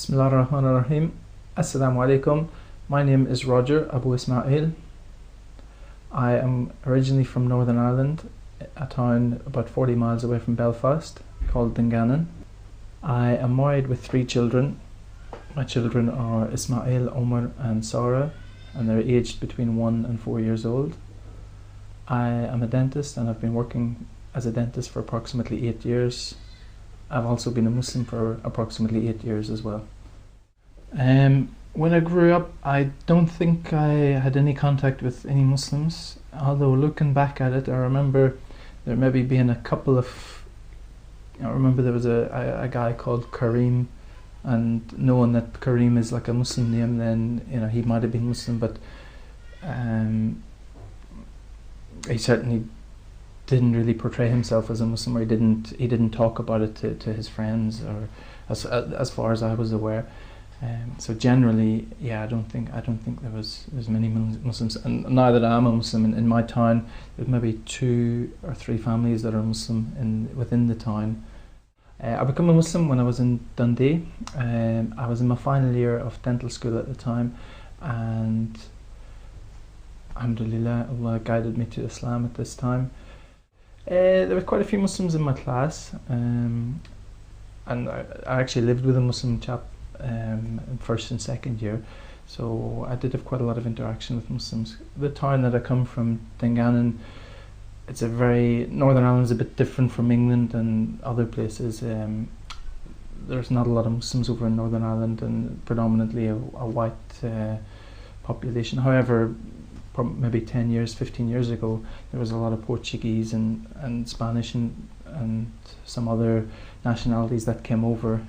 Bismillah ar-Rahman ar-Rahim. Assalamu alaikum. My name is Roger Abu Ismail. I am originally from Northern Ireland, a town about 40 miles away from Belfast called Dungannon. I am married with 3 children. My children are Ismail, Omar and Sarah, and they're aged between 1 and 4 years old. I am a dentist and I've been working as a dentist for approximately 8 years. I've also been a Muslim for approximately 8 years as well. When I grew up, I don't think I had any contact with any Muslims, although looking back at it, I remember there maybe being a couple of, I remember there was a guy called Kareem, and knowing that Kareem is like a Muslim name, then he might have been Muslim, but he certainly didn't really portray himself as a Muslim, or he didn't talk about it to his friends, or as far as I was aware. So generally, yeah, I don't think there's many Muslims. And now that I am a Muslim in my town, there's maybe 2 or 3 families that are Muslim within the town. I became a Muslim when I was in Dundee. I was in my final year of dental school at the time, and alhamdulillah, Allah guided me to Islam at this time. There were quite a few Muslims in my class, and I actually lived with a Muslim chap in first and second year, so I did have quite a lot of interaction with Muslims. The town that I come from, Dungannon, Northern Ireland is a bit different from England and other places. There's not a lot of Muslims over in Northern Ireland, and predominantly a white population. However, maybe 10 years, 15 years ago, there was a lot of Portuguese and Spanish and some other nationalities that came over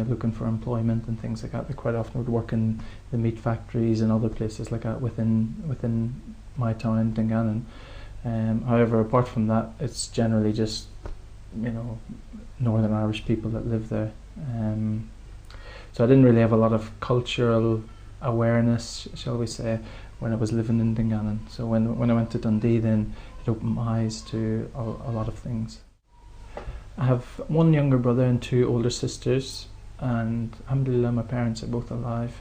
looking for employment and things like that. They quite often would work in the meat factories and other places like that within my town, Dungannon. However, apart from that, it's generally just Northern Irish people that live there. So I didn't really have a lot of cultural awareness, shall we say, when I was living in Dungannon. So when I went to Dundee, then it opened my eyes to a lot of things. I have 1 younger brother and 2 older sisters, and alhamdulillah, my parents are both alive.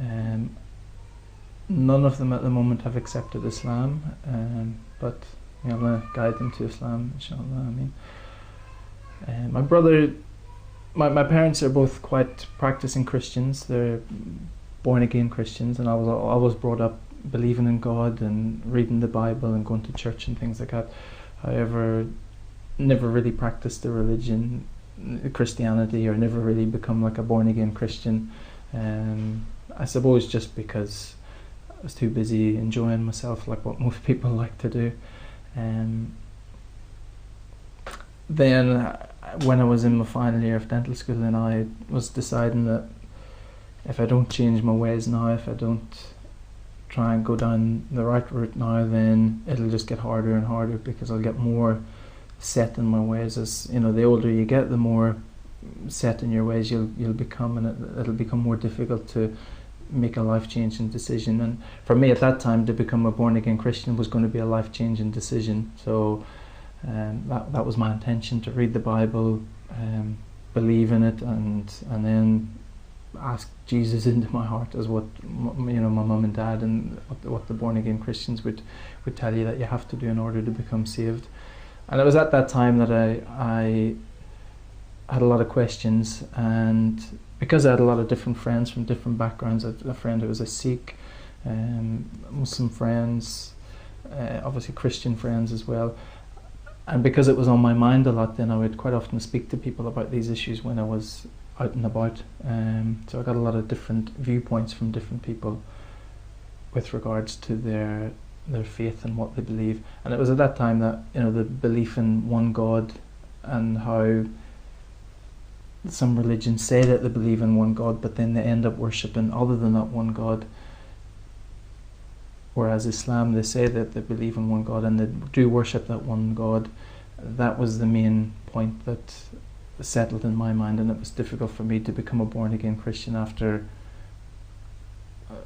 None of them at the moment have accepted Islam, but may Allah guide them to Islam, inshallah. My brother, my parents are both quite practicing Christians. They're born again Christians, and I was brought up believing in God and reading the Bible and going to church and things like that. However, never really practiced the religion, Christianity, or never really become like a born again Christian. I suppose just because I was too busy enjoying myself, like what most people like to do. Then when I was in my final year of dental school, then I was deciding that if I don't change my ways now, if I don't try and go down the right route now, then it'll just get harder and harder, because I'll get more set in my ways. As the older you get, the more set in your ways you'll become, and it'll become more difficult to make a life-changing decision. And for me at that time, to become a born-again Christian was going to be a life-changing decision. So that was my intention, to read the Bible, believe in it, and then ask Jesus into my heart, as what my mum and dad and what the born-again Christians would tell you that you have to do in order to become saved. And it was at that time that I had a lot of questions, and because I had a lot of different friends from different backgrounds, a friend who was a Sikh, Muslim friends, obviously Christian friends as well, and because it was on my mind a lot, then I would quite often speak to people about these issues when I was out and about. So I got a lot of different viewpoints from different people with regards to their faith and what they believe. And it was at that time that the belief in one God, and how some religions say that they believe in one God, but then they end up worshipping other than that one God. Whereas Islam, they say that they believe in one God and they do worship that one God. That was the main point that settled in my mind, and it was difficult for me to become a born again Christian after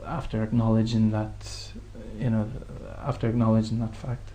acknowledging that, after acknowledging that fact.